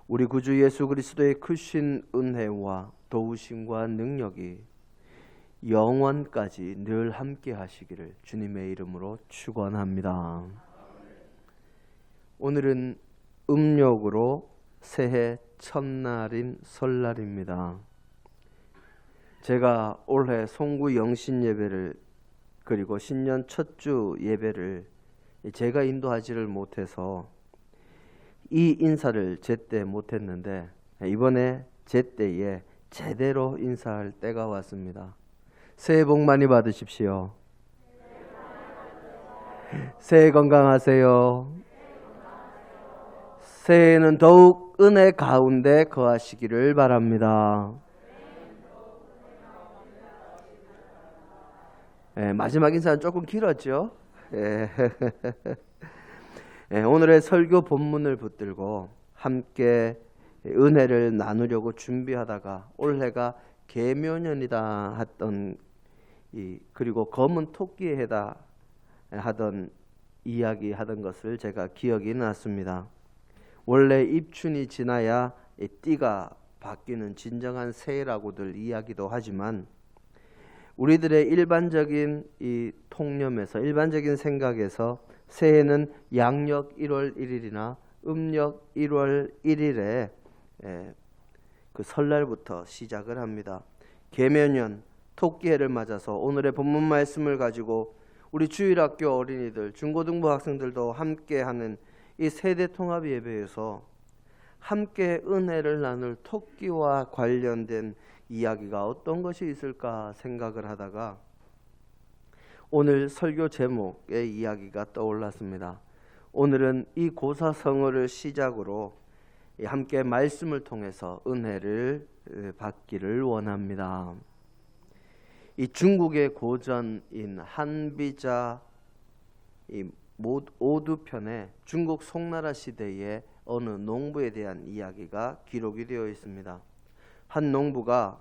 우리 구주 예수 그리스도의 크신 은혜와 도우심과 능력이 영원까지 늘 함께 하시기를 주님의 이름으로 축원합니다. 오늘은 음력으로 새해 첫날인 설날입니다. 제가 올해 송구 영신 예배를 그리고 신년 첫 주 예배를 제가 인도하지를 못해서 이 인사를 제때 못했는데 이번에 제때에 제대로 인사할 때가 왔습니다. 새해 복 많이 받으십시오. 새해 건강하세요. 새해에는 더욱 은혜 가운데 거하시기를 바랍니다. 마지막 인사는 조금 길었죠? 오늘의 설교 본문을 붙들고 함께 은혜를 나누려고 준비하다가 올해가 계묘년이다 했던 그리고 검은 토끼의 해다 하던 이야기 하던 것을 제가 기억이 났습니다. 원래 입춘이 지나야 띠가 바뀌는 진정한 새해라고들 이야기도 하지만 우리들의 일반적인 이 통념에서 일반적인 생각에서 새해는 양력 1월 1일이나 음력 1월 1일에 그 설날부터 시작을 합니다. 계묘년 토끼해를 맞아서 오늘의 본문 말씀을 가지고 우리 주일학교 어린이들, 중고등부 학생들도 함께하는 이 세대 통합 예배에서 함께 은혜를 나눌 토끼와 관련된 이야기가 어떤 것이 있을까 생각을 하다가 오늘 설교 제목의 이야기가 떠올랐습니다. 오늘은 이 고사성어를 시작으로 함께 말씀을 통해서 은혜를 받기를 원합니다. 이 중국의 고전인 한비자 오두편에 중국 송나라 시대의 어느 농부에 대한 이야기가 기록이 되어 있습니다. 한 농부가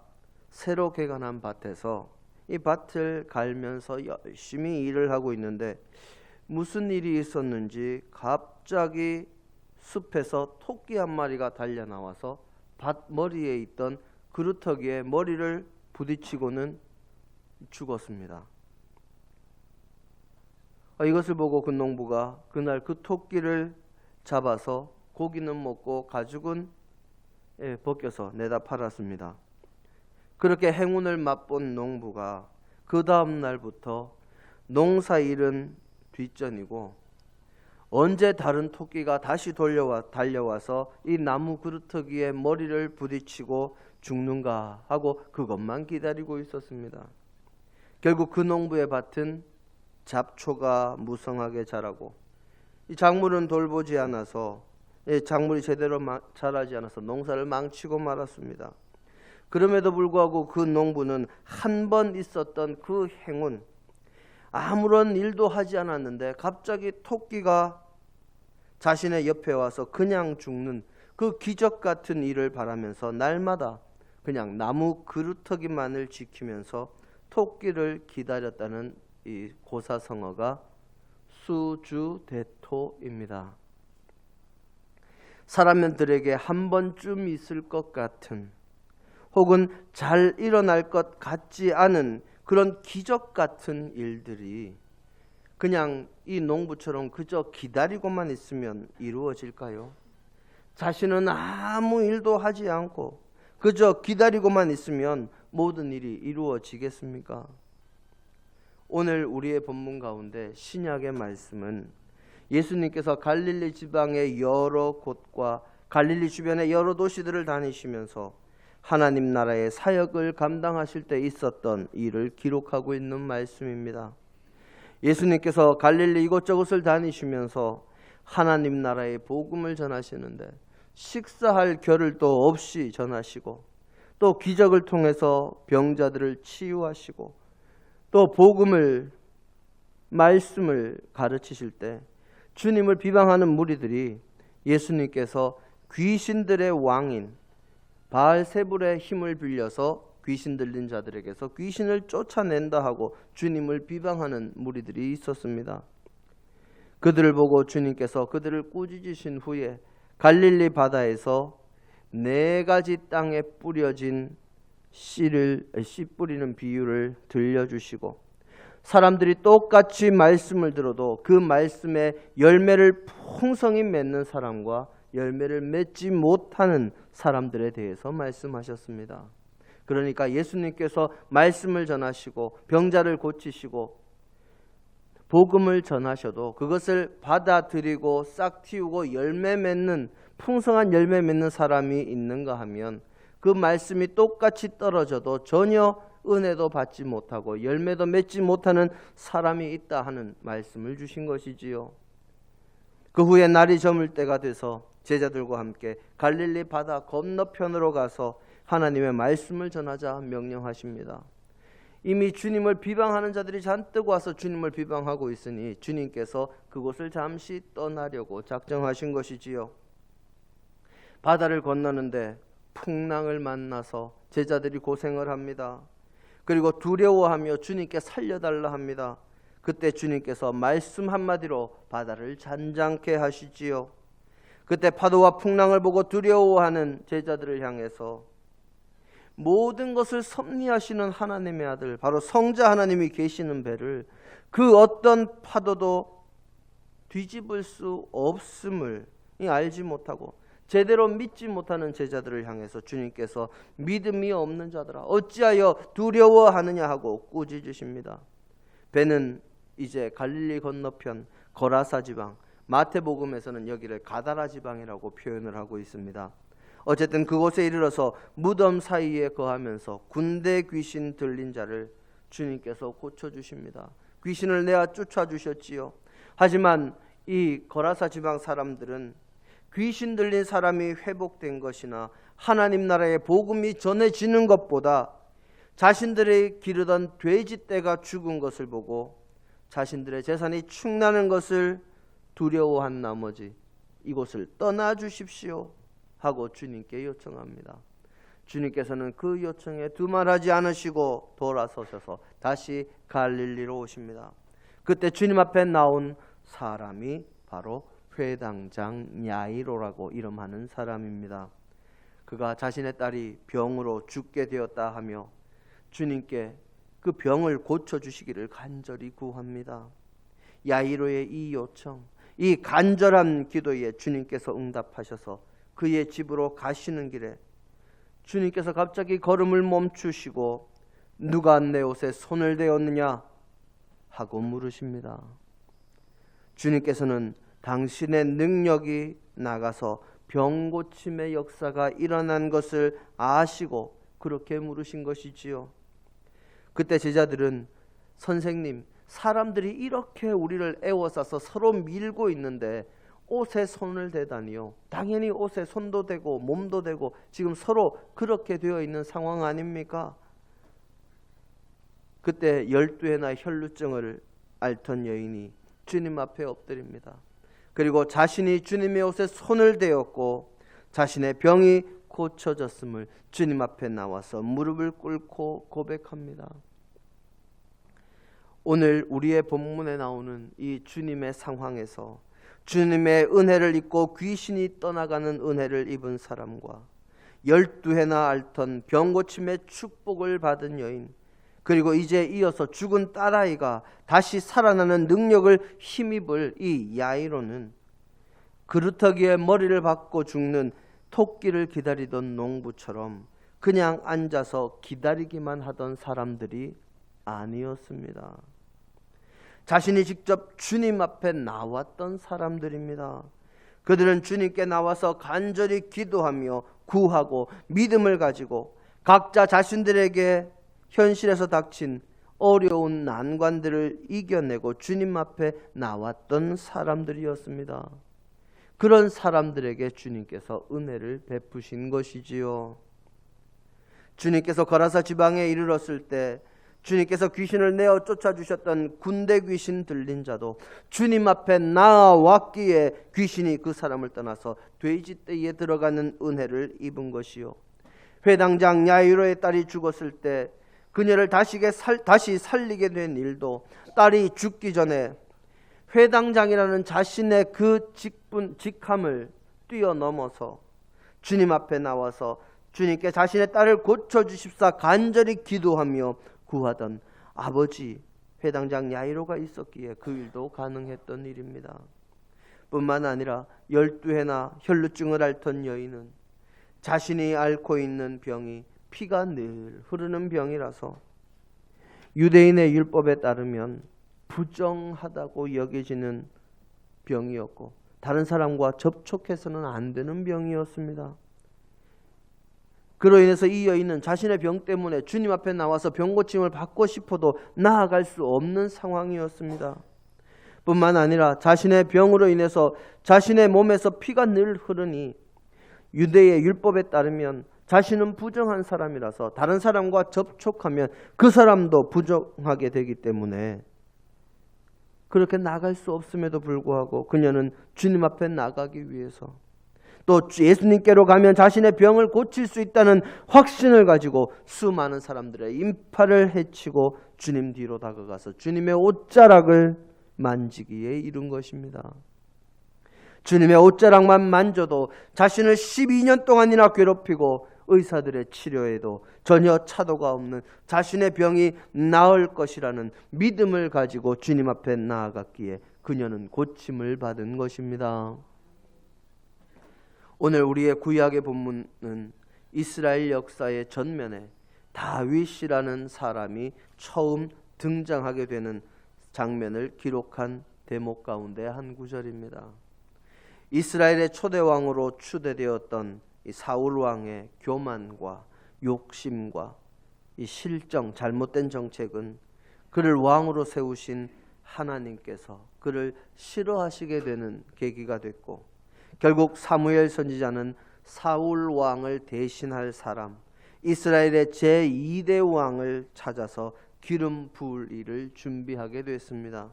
새로 개간한 밭에서 이 밭을 갈면서 열심히 일을 하고 있는데 무슨 일이 있었는지 갑자기 숲에서 토끼 한 마리가 달려 나와서 밭 머리에 있던 그루터기에 머리를 부딪히고는 죽었습니다. 이것을 보고 그 농부가 그날 그 토끼를 잡아서 고기는 먹고 가죽은 벗겨서 내다 팔았습니다. 그렇게 행운을 맛본 농부가 그 다음 날부터 농사일은 뒷전이고 언제 다른 토끼가 다시 달려와서 이 나무 그루터기에 머리를 부딪히고 죽는가 하고 그것만 기다리고 있었습니다. 결국 그 농부의 밭은 잡초가 무성하게 자라고 이 작물은 돌보지 않아서 작물이 제대로 자라지 않아서 농사를 망치고 말았습니다. 그럼에도 불구하고 그 농부는 한 번 있었던 그 행운, 아무런 일도 하지 않았는데 갑자기 토끼가 자신의 옆에 와서 그냥 죽는 그 기적 같은 일을 바라면서 날마다 그냥 나무 그루터기만을 지키면서 토끼를 기다렸다는 이 고사성어가 수주대토입니다. 사람들에게 한 번쯤 있을 것 같은 혹은 잘 일어날 것 같지 않은 그런 기적 같은 일들이 그냥 이 농부처럼 그저 기다리고만 있으면 이루어질까요? 자신은 아무 일도 하지 않고 그저 기다리고만 있으면 모든 일이 이루어지겠습니까? 오늘 우리의 본문 가운데 신약의 말씀은 예수님께서 갈릴리 지방의 여러 곳과 갈릴리 주변의 여러 도시들을 다니시면서 하나님 나라의 사역을 감당하실 때 있었던 일을 기록하고 있는 말씀입니다. 예수님께서 갈릴리 이곳저곳을 다니시면서 하나님 나라의 복음을 전하시는데 식사할 겨를도 없이 전하시고 또 기적을 통해서 병자들을 치유하시고 또 복음을 말씀을 가르치실 때 주님을 비방하는 무리들이 예수님께서 귀신들의 왕인 바알세불의 힘을 빌려서 귀신 들린 자들에게서 귀신을 쫓아낸다 하고 주님을 비방하는 무리들이 있었습니다. 그들을 보고 주님께서 그들을 꾸짖으신 후에 갈릴리 바다에서 4가지 땅에 뿌려진 씨 뿌리는 비유를 들려주시고, 사람들이 똑같이 말씀을 들어도 그 말씀에 열매를 풍성히 맺는 사람과 열매를 맺지 못하는 사람들에 대해서 말씀하셨습니다. 그러니까 예수님께서 말씀을 전하시고 병자를 고치시고 복음을 전하셔도 그것을 받아들이고 싹 틔우고 열매 맺는, 풍성한 열매 맺는 사람이 있는가 하면, 그 말씀이 똑같이 떨어져도 전혀 은혜도 받지 못하고 열매도 맺지 못하는 사람이 있다 하는 말씀을 주신 것이지요. 그 후에 날이 저물 때가 돼서 제자들과 함께 갈릴리 바다 건너편으로 가서 하나님의 말씀을 전하자 명령하십니다. 이미 주님을 비방하는 자들이 잔뜩 와서 주님을 비방하고 있으니 주님께서 그곳을 잠시 떠나려고 작정하신 것이지요. 바다를 건너는데 풍랑을 만나서 제자들이 고생을 합니다. 그리고 두려워하며 주님께 살려달라 합니다. 그때 주님께서 말씀 한마디로 바다를 잔잔케 하시지요. 그때 파도와 풍랑을 보고 두려워하는 제자들을 향해서 모든 것을 섭리하시는 하나님의 아들, 바로 성자 하나님이 계시는 배를 그 어떤 파도도 뒤집을 수 없음을 알지 못하고 제대로 믿지 못하는 제자들을 향해서 주님께서 믿음이 없는 자들아 어찌하여 두려워하느냐 하고 꾸짖으십니다. 배는 이제 갈릴리 건너편 거라사 지방, 마태복음에서는 여기를 가다라 지방이라고 표현을 하고 있습니다. 어쨌든 그곳에 이르러서 무덤 사이에 거하면서 군대 귀신 들린 자를 주님께서 고쳐주십니다. 귀신을 내어 쫓아주셨지요. 하지만 이 거라사 지방 사람들은 귀신 들린 사람이 회복된 것이나 하나님 나라의 복음이 전해지는 것보다 자신들이 기르던 돼지떼가 죽은 것을 보고 자신들의 재산이 축나는 것을 두려워한 나머지 이곳을 떠나 주십시오 하고 주님께 요청합니다. 주님께서는 그 요청에 두말하지 않으시고 돌아서셔서 다시 갈릴리로 오십니다. 그때 주님 앞에 나온 사람이 바로 회당장 야이로라고 이름하는 사람입니다. 그가 자신의 딸이 병으로 죽게 되었다 하며 주님께 그 병을 고쳐주시기를 간절히 구합니다. 야이로의 이 요청, 이 간절한 기도에 주님께서 응답하셔서 그의 집으로 가시는 길에 주님께서 갑자기 걸음을 멈추시고 누가 내 옷에 손을 대었느냐 하고 물으십니다. 주님께서는 당신의 능력이 나가서 병 고침의 역사가 일어난 것을 아시고 그렇게 물으신 것이지요. 그때 제자들은 선생님, 사람들이 이렇게 우리를 애워싸서 서로 밀고 있는데 옷에 손을 대다니요. 당연히 옷에 손도 대고 몸도 대고 지금 서로 그렇게 되어 있는 상황 아닙니까? 그때 12회나 혈루증을 앓던 여인이 주님 앞에 엎드립니다. 그리고 자신이 주님의 옷에 손을 대었고 자신의 병이 고쳐졌음을 주님 앞에 나와서 무릎을 꿇고 고백합니다. 오늘 우리의 본문에 나오는 이 주님의 상황에서 주님의 은혜를 입고 귀신이 떠나가는 은혜를 입은 사람과 12회나 앓던 병고침의 축복을 받은 여인, 그리고 이제 이어서 죽은 딸아이가 다시 살아나는 능력을 힘입을 이 야이로는 그루터기에 머리를 박고 죽는 토끼를 기다리던 농부처럼 그냥 앉아서 기다리기만 하던 사람들이 아니었습니다. 자신이 직접 주님 앞에 나왔던 사람들입니다. 그들은 주님께 나와서 간절히 기도하며 구하고 믿음을 가지고 각자 자신들에게 현실에서 닥친 어려운 난관들을 이겨내고 주님 앞에 나왔던 사람들이었습니다. 그런 사람들에게 주님께서 은혜를 베푸신 것이지요. 주님께서 거라사 지방에 이르렀을 때 주님께서 귀신을 내어 쫓아주셨던 군대 귀신 들린 자도 주님 앞에 나아왔기에 귀신이 그 사람을 떠나서 돼지떼에 들어가는 은혜를 입은 것이요. 회당장 야이로의 딸이 죽었을 때 그녀를 다시 살리게 된 일도 딸이 죽기 전에 회당장이라는 자신의 그 직함을 뛰어넘어서 주님 앞에 나와서 주님께 자신의 딸을 고쳐주십사 간절히 기도하며 구하던 아버지 회당장 야이로가 있었기에 그 일도 가능했던 일입니다. 뿐만 아니라 12해나 혈루증을 앓던 여인은 자신이 앓고 있는 병이 피가 늘 흐르는 병이라서 유대인의 율법에 따르면 부정하다고 여겨지는 병이었고 다른 사람과 접촉해서는 안 되는 병이었습니다. 그로 인해서 이 여인은 자신의 병 때문에 주님 앞에 나와서 병 고침을 받고 싶어도 나아갈 수 없는 상황이었습니다. 뿐만 아니라 자신의 병으로 인해서 자신의 몸에서 피가 늘 흐르니 유대의 율법에 따르면 자신은 부정한 사람이라서 다른 사람과 접촉하면 그 사람도 부정하게 되기 때문에 그렇게 나갈 수 없음에도 불구하고 그녀는 주님 앞에 나가기 위해서 또 예수님께로 가면 자신의 병을 고칠 수 있다는 확신을 가지고 수많은 사람들의 인파를 헤치고 주님 뒤로 다가가서 주님의 옷자락을 만지기에 이른 것입니다. 주님의 옷자락만 만져도 자신을 12년 동안이나 괴롭히고 의사들의 치료에도 전혀 차도가 없는 자신의 병이 나을 것이라는 믿음을 가지고 주님 앞에 나아갔기에 그녀는 고침을 받은 것입니다. 오늘 우리의 구약의 본문은 이스라엘 역사의 전면에 다윗이라는 사람이 처음 등장하게 되는 장면을 기록한 대목 가운데 한 구절입니다. 이스라엘의 초대 왕으로 추대되었던 이 사울 왕의 교만과 욕심과 이 실정, 잘못된 정책은 그를 왕으로 세우신 하나님께서 그를 싫어하시게 되는 계기가 됐고 결국 사무엘 선지자는 사울 왕을 대신할 사람, 이스라엘의 제2대 왕을 찾아서 기름 부을 일을 준비하게 됐습니다.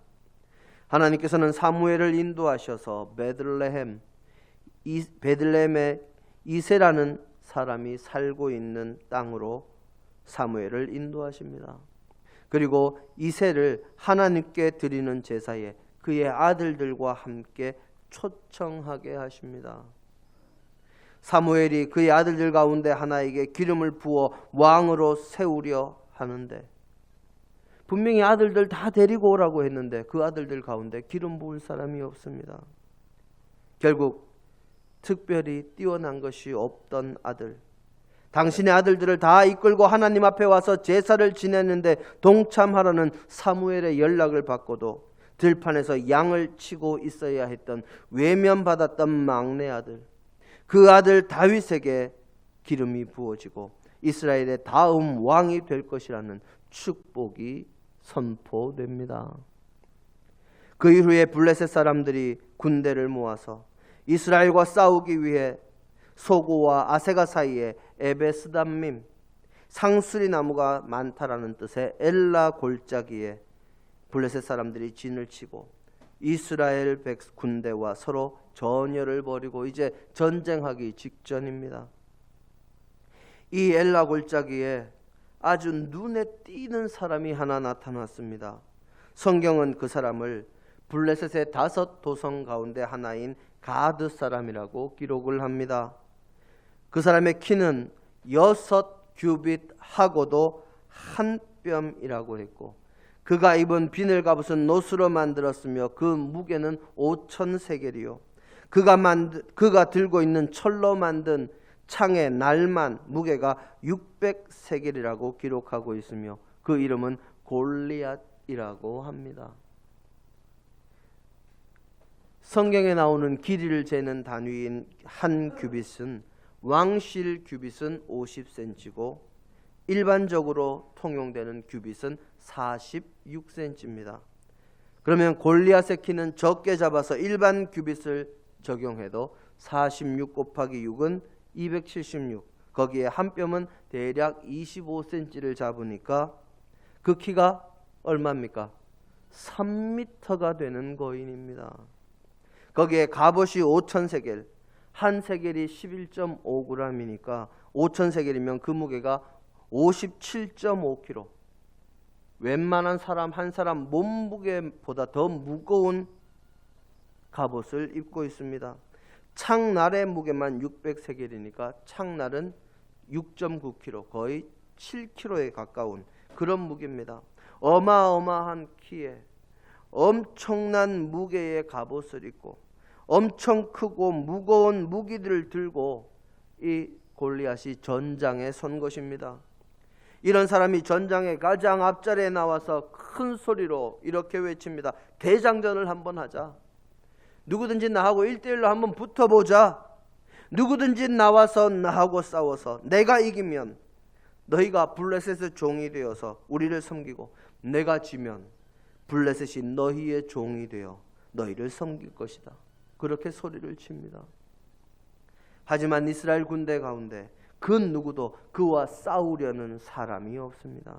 하나님께서는 사무엘을 인도하셔서 베들레헴의 이새라는 사람이 살고 있는 땅으로 사무엘을 인도하십니다. 그리고 이새를 하나님께 드리는 제사에 그의 아들들과 함께 초청하게 하십니다. 사무엘이 그의 아들들 가운데 하나에게 기름을 부어 왕으로 세우려 하는데 분명히 아들들 다 데리고 오라고 했는데 그 아들들 가운데 기름 부을 사람이 없습니다. 결국 특별히 뛰어난 것이 없던 아들, 당신의 아들들을 다 이끌고 하나님 앞에 와서 제사를 지냈는데 동참하라는 사무엘의 연락을 받고도 들판에서 양을 치고 있어야 했던 외면받았던 막내 아들, 그 아들 다윗에게 기름이 부어지고 이스라엘의 다음 왕이 될 것이라는 축복이 선포됩니다. 그 이후에 블레셋 사람들이 군대를 모아서 이스라엘과 싸우기 위해 소고와 아세가 사이에 에베스담밈, 상수리 나무가 많다라는 뜻의 엘라 골짜기에 블레셋 사람들이 진을 치고 이스라엘 군대와 서로 전열을 벌이고 이제 전쟁하기 직전입니다. 이 엘라 골짜기에 아주 눈에 띄는 사람이 하나 나타났습니다. 성경은 그 사람을 블레셋의 5 도성 가운데 하나인 가드 사람이라고 기록을 합니다. 그 사람의 키는 6 규빗 하고도 한 뼘이라고 했고 그가 입은 비늘 갑옷은 노스로 만들었으며 그 무게는 5,000세겔이요 그가 들고 있는 철로 만든 창의 날만 무게가 600세겔이라고 기록하고 있으며 그 이름은 골리앗이라고 합니다. 성경에 나오는 길이를 재는 단위인 한 규빗은 왕실 규빗은 50cm고 일반적으로 통용되는 규빗은 46cm입니다. 그러면 골리앗의 키는 적게 잡아서 일반 규빗을 적용해도 46 곱하기 6은 276, 거기에 한 뼘은 대략 25cm를 잡으니까 그 키가 얼마입니까? 3m가 되는 거인입니다. 거기에 갑옷이 5,000세겔, 한 세겔이 11.5g이니까 5,000세겔이면 그 무게가 57.5kg. 웬만한 사람 한 사람 몸무게보다 더 무거운 갑옷을 입고 있습니다. 창날의 무게만 600세겔이니까 창날은 6.9kg, 거의 7kg에 가까운 그런 무게입니다. 어마어마한 키에 엄청난 무게의 갑옷을 입고 엄청 크고 무거운 무기들을 들고 이 골리앗이 전장에 선 것입니다. 이런 사람이 전장의 가장 앞자리에 나와서 큰 소리로 이렇게 외칩니다. 대장전을 한번 하자. 누구든지 나하고 1대1로 한번 붙어보자. 누구든지 나와서 나하고 싸워서 내가 이기면 너희가 블레셋의 종이 되어서 우리를 섬기고, 내가 지면 블레셋이 너희의 종이 되어 너희를 섬길 것이다. 그렇게 소리를 칩니다. 하지만 이스라엘 군대 가운데 그 누구도 그와 싸우려는 사람이 없습니다.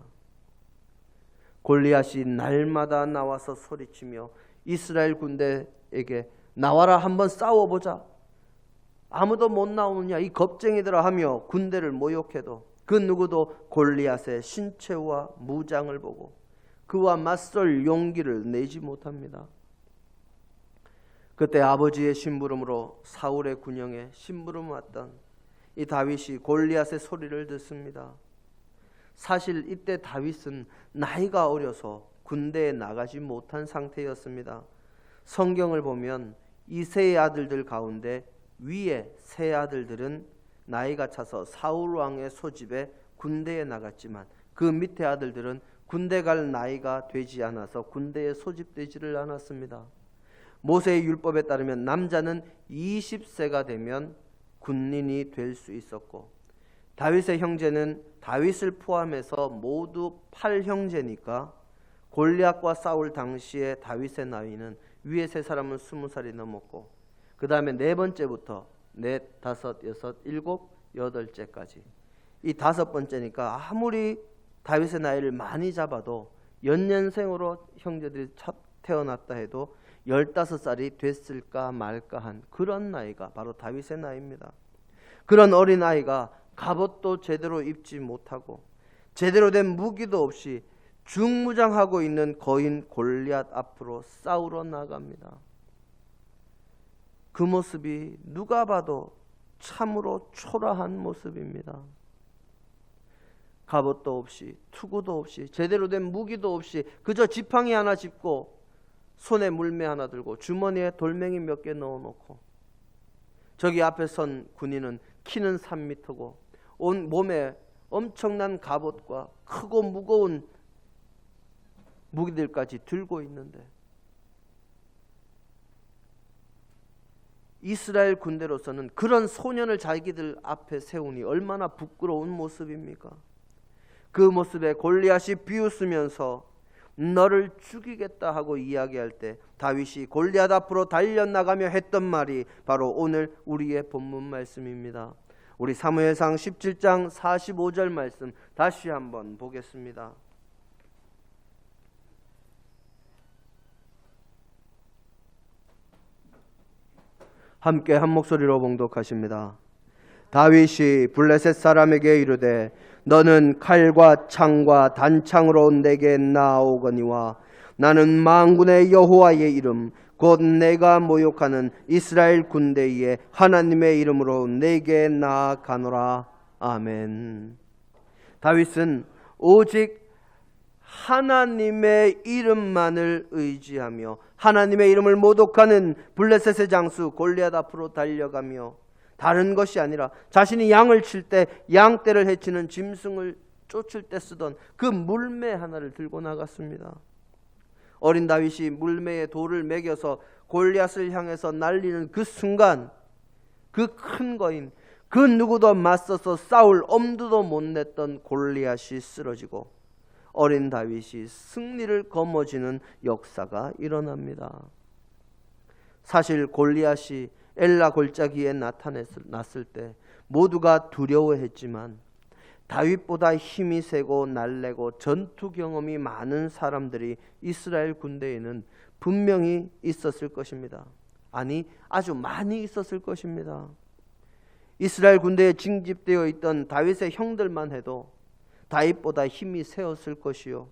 골리앗이 날마다 나와서 소리치며 이스라엘 군대에게 나와라, 한번 싸워보자. 아무도 못 나오느냐 이 겁쟁이들아 하며 군대를 모욕해도 그 누구도 골리앗의 신체와 무장을 보고 그와 맞설 용기를 내지 못합니다. 그때 아버지의 심부름으로 사울의 군영에 심부름 왔던 이 다윗이 골리앗의 소리를 듣습니다. 사실 이때 다윗은 나이가 어려서 군대에 나가지 못한 상태였습니다. 성경을 보면 이 세 아들들 가운데 위에 세 아들들은 나이가 차서 사울 왕의 소집에 군대에 나갔지만 그 밑에 아들들은 군대 갈 나이가 되지 않아서 군대에 소집되지를 않았습니다. 모세의 율법에 따르면 남자는 20세가 되면 군인이 될 수 있었고, 다윗의 형제는 다윗을 포함해서 모두 8형제니까 골리앗과 싸울 당시에 다윗의 나이는 위에 세 사람은 20살이 넘었고, 그 다음에 네 번째부터 넷, 다섯, 여섯, 일곱, 여덟째까지 이 다섯 번째니까 아무리 다윗의 나이를 많이 잡아도 연년생으로 형제들이 태어났다 해도 15살이 됐을까 말까 한 그런 나이가 바로 다윗의 나이입니다. 그런 어린아이가 갑옷도 제대로 입지 못하고 제대로 된 무기도 없이 중무장하고 있는 거인 골리앗 앞으로 싸우러 나갑니다. 그 모습이 누가 봐도 참으로 초라한 모습입니다. 갑옷도 없이 투구도 없이 제대로 된 무기도 없이 그저 지팡이 하나 짚고 손에 물매 하나 들고 주머니에 돌멩이 몇 개 넣어놓고, 저기 앞에 선 군인은 키는 3m고 온 몸에 엄청난 갑옷과 크고 무거운 무기들까지 들고 있는데, 이스라엘 군대로서는 그런 소년을 자기들 앞에 세우니 얼마나 부끄러운 모습입니까? 그 모습에 골리앗이 비웃으면서 너를 죽이겠다 하고 이야기할 때 다윗이 골리앗 앞으로 달려나가며 했던 말이 바로 오늘 우리의 본문 말씀입니다. 우리 사무엘상 17장 45절 말씀 다시 한번 보겠습니다. 함께 한 목소리로 봉독하십니다. 다윗이 블레셋 사람에게 이르되 너는 칼과 창과 단창으로 내게 나아오거니와 나는 만군의 여호와의 이름 곧 내가 모욕하는 이스라엘 군대의 하나님의 이름으로 내게 나아가노라. 아멘. 다윗은 오직 하나님의 이름만을 의지하며 하나님의 이름을 모독하는 블레셋의 장수 골리앗 앞으로 달려가며 다른 것이 아니라 자신이 양을 칠 때 양떼를 해치는 짐승을 쫓을 때 쓰던 그 물매 하나를 들고 나갔습니다. 어린 다윗이 물매에 돌을 매겨서 골리앗을 향해서 날리는 그 순간 그 큰 거인, 그 누구도 맞서서 싸울 엄두도 못 냈던 골리앗이 쓰러지고 어린 다윗이 승리를 거머쥐는 역사가 일어납니다. 사실 골리앗이 엘라 골짜기에 나타났을 때 모두가 두려워했지만 다윗보다 힘이 세고 날래고 전투 경험이 많은 사람들이 이스라엘 군대에는 분명히 있었을 것입니다. 아니, 아주 많이 있었을 것입니다. 이스라엘 군대에 징집되어 있던 다윗의 형들만 해도 다윗보다 힘이 세었을 것이요,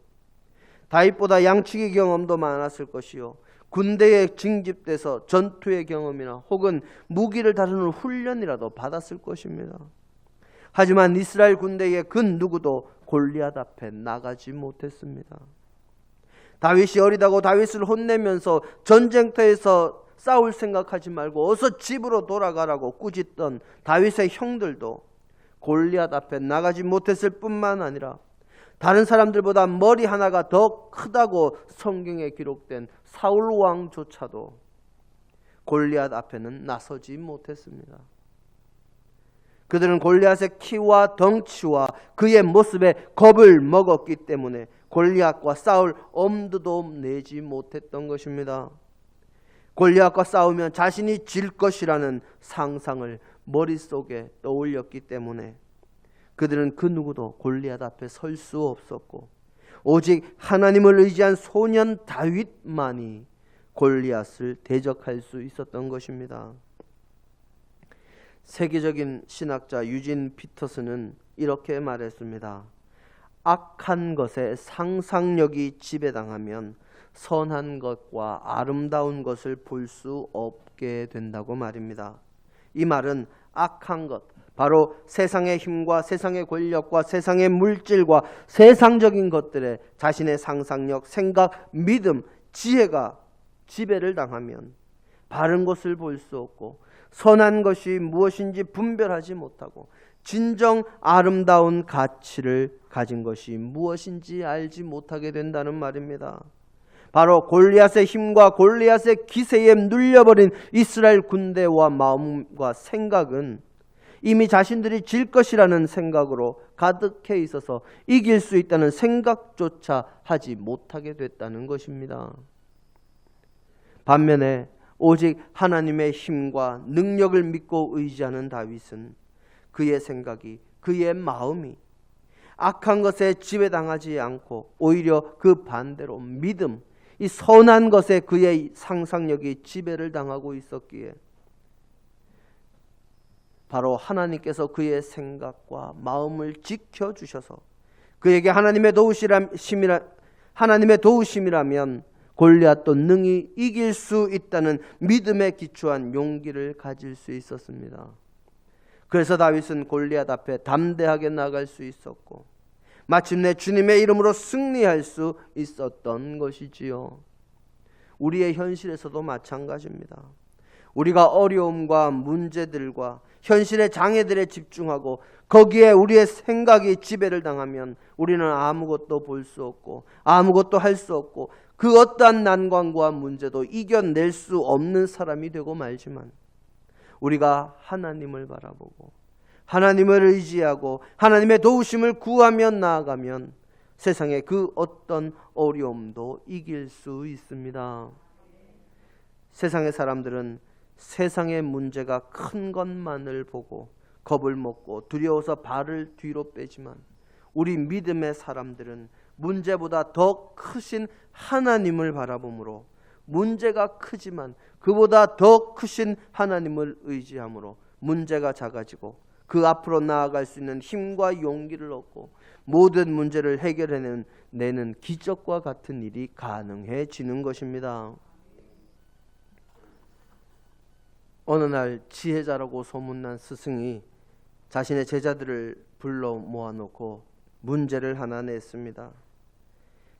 다윗보다 양치기 경험도 많았을 것이요, 군대에 징집돼서 전투의 경험이나 혹은 무기를 다루는 훈련이라도 받았을 것입니다. 하지만 이스라엘 군대의 그 누구도 골리앗 앞에 나가지 못했습니다. 다윗이 어리다고 다윗을 혼내면서 전쟁터에서 싸울 생각하지 말고 어서 집으로 돌아가라고 꾸짖던 다윗의 형들도 골리앗 앞에 나가지 못했을 뿐만 아니라 다른 사람들보다 머리 하나가 더 크다고 성경에 기록된 사울 왕조차도 골리앗 앞에는 나서지 못했습니다. 그들은 골리앗의 키와 덩치와 그의 모습에 겁을 먹었기 때문에 골리앗과 싸울 엄두도 내지 못했던 것입니다. 골리앗과 싸우면 자신이 질 것이라는 상상을 머릿속에 떠올렸기 때문에 그들은 그 누구도 골리앗 앞에 설 수 없었고 오직 하나님을 의지한 소년 다윗만이 골리앗을 대적할 수 있었던 것입니다. 세계적인 신학자 유진 피터스는 이렇게 말했습니다. 악한 것에 상상력이 지배당하면 선한 것과 아름다운 것을 볼 수 없게 된다고 말입니다. 이 말은 악한 것, 바로 세상의 힘과 세상의 권력과 세상의 물질과 세상적인 것들에 자신의 상상력, 생각, 믿음, 지혜가 지배를 당하면 바른 것을 볼 수 없고 선한 것이 무엇인지 분별하지 못하고 진정 아름다운 가치를 가진 것이 무엇인지 알지 못하게 된다는 말입니다. 바로 골리앗의 힘과 골리앗의 기세에 눌려버린 이스라엘 군대와 마음과 생각은 이미 자신들이 질 것이라는 생각으로 가득해 있어서 이길 수 있다는 생각조차 하지 못하게 됐다는 것입니다. 반면에 오직 하나님의 힘과 능력을 믿고 의지하는 다윗은 그의 생각이, 그의 마음이 악한 것에 지배당하지 않고 오히려 그 반대로 믿음, 이 선한 것에 그의 상상력이 지배를 당하고 있었기에 바로 하나님께서 그의 생각과 마음을 지켜주셔서 그에게 하나님의 도우심이라면 골리앗도 능히 이길 수 있다는 믿음에 기초한 용기를 가질 수 있었습니다. 그래서 다윗은 골리앗 앞에 담대하게 나갈 수 있었고 마침내 주님의 이름으로 승리할 수 있었던 것이지요. 우리의 현실에서도 마찬가지입니다. 우리가 어려움과 문제들과 현실의 장애들에 집중하고 거기에 우리의 생각이 지배를 당하면 우리는 아무것도 볼 수 없고 아무것도 할 수 없고 그 어떠한 난관과 문제도 이겨낼 수 없는 사람이 되고 말지만 우리가 하나님을 바라보고 하나님을 의지하고 하나님의 도우심을 구하며 나아가면 세상의 그 어떤 어려움도 이길 수 있습니다. 세상의 사람들은 세상의 문제가 큰 것만을 보고 겁을 먹고 두려워서 발을 뒤로 빼지만 우리 믿음의 사람들은 문제보다 더 크신 하나님을 바라보므로 문제가 크지만 그보다 더 크신 하나님을 의지함으로 문제가 작아지고 그 앞으로 나아갈 수 있는 힘과 용기를 얻고 모든 문제를 해결해내는 기적과 같은 일이 가능해지는 것입니다. 어느 날 지혜자라고 소문난 스승이 자신의 제자들을 불러 모아놓고 문제를 하나 냈습니다.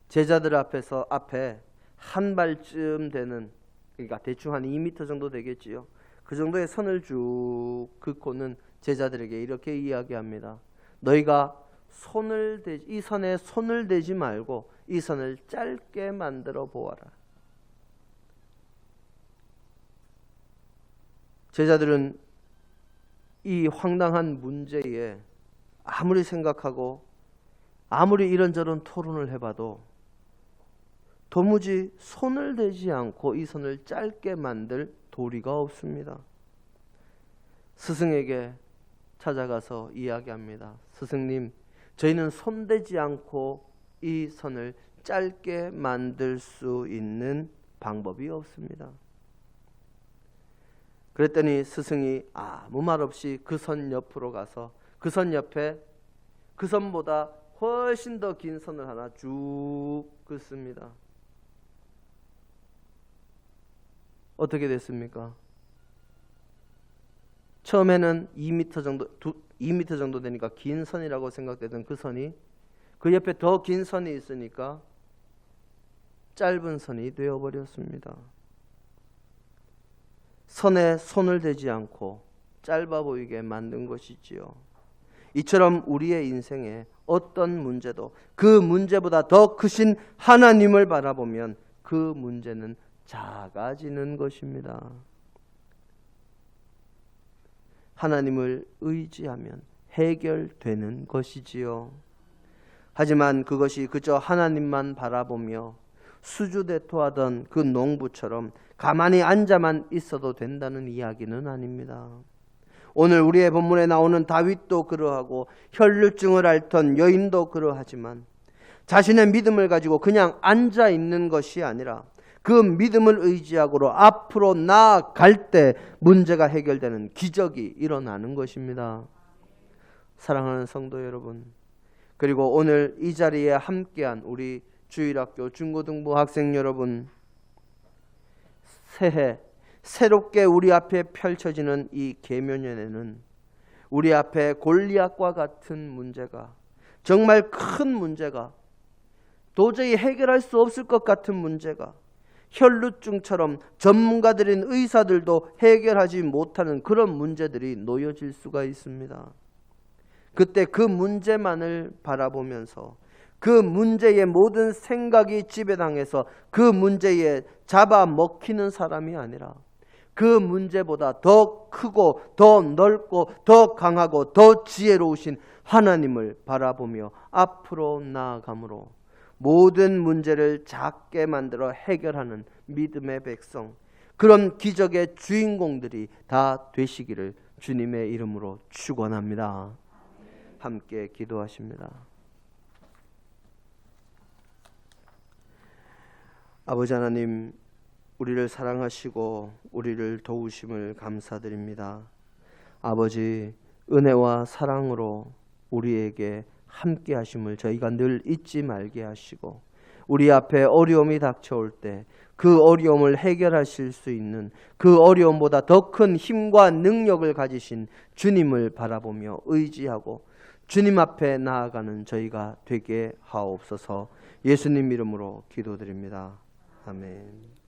제자들 앞에 한 발쯤 되는, 그러니까 대충 한 2m 정도 되겠지요. 그 정도의 선을 쭉 긋고는 제자들에게 이렇게 이야기합니다. 너희가 이 선에 손을 대지 말고 이 선을 짧게 만들어 보아라. 제자들은 이 황당한 문제에 아무리 생각하고 아무리 이런저런 토론을 해봐도 도무지 손을 대지 않고 이 선을 짧게 만들 도리가 없습니다. 스승에게 찾아가서 이야기합니다. 스승님, 저희는 손대지 않고 이 선을 짧게 만들 수 있는 방법이 없습니다. 그랬더니 스승이 아무 말 없이 그 선 옆으로 가서 그 선 옆에 그 선보다 훨씬 더 긴 선을 하나 쭉 긋습니다. 어떻게 됐습니까? 처음에는 2m 정도 되니까 긴 선이라고 생각되던 그 선이 그 옆에 더 긴 선이 있으니까 짧은 선이 되어버렸습니다. 선에 손을 대지 않고 짧아 보이게 만든 것이지요. 이처럼 우리의 인생에 어떤 문제도 그 문제보다 더 크신 하나님을 바라보면 그 문제는 작아지는 것입니다. 하나님을 의지하면 해결되는 것이지요. 하지만 그것이 그저 하나님만 바라보며 수주대토하던 그 농부처럼 가만히 앉아만 있어도 된다는 이야기는 아닙니다. 오늘 우리의 본문에 나오는 다윗도 그러하고 혈루증을 앓던 여인도 그러하지만 자신의 믿음을 가지고 그냥 앉아 있는 것이 아니라 그 믿음을 의지하고 앞으로 나아갈 때 문제가 해결되는 기적이 일어나는 것입니다. 사랑하는 성도 여러분, 그리고 오늘 이 자리에 함께한 우리 주일학교 중고등부 학생 여러분, 새해 새롭게 우리 앞에 펼쳐지는 이 계명년에는 우리 앞에 골리앗과 같은 문제가, 정말 큰 문제가, 도저히 해결할 수 없을 것 같은 문제가, 혈루증처럼 전문가들인 의사들도 해결하지 못하는 그런 문제들이 놓여질 수가 있습니다. 그때 그 문제만을 바라보면서 그 문제의 모든 생각이 지배당해서 그 문제에 잡아먹히는 사람이 아니라 그 문제보다 더 크고 더 넓고 더 강하고 더 지혜로우신 하나님을 바라보며 앞으로 나아감으로 모든 문제를 작게 만들어 해결하는 믿음의 백성, 그런 기적의 주인공들이 다 되시기를 주님의 이름으로 축원합니다. 함께 기도하십니다. 아버지 하나님, 우리를 사랑하시고 우리를 도우심을 감사드립니다. 아버지, 은혜와 사랑으로 우리에게 함께 하심을 저희가 늘 잊지 말게 하시고, 우리 앞에 어려움이 닥쳐올 때 그 어려움을 해결하실 수 있는, 그 어려움보다 더 큰 힘과 능력을 가지신 주님을 바라보며 의지하고 주님 앞에 나아가는 저희가 되게 하옵소서. 예수님 이름으로 기도드립니다. 아멘.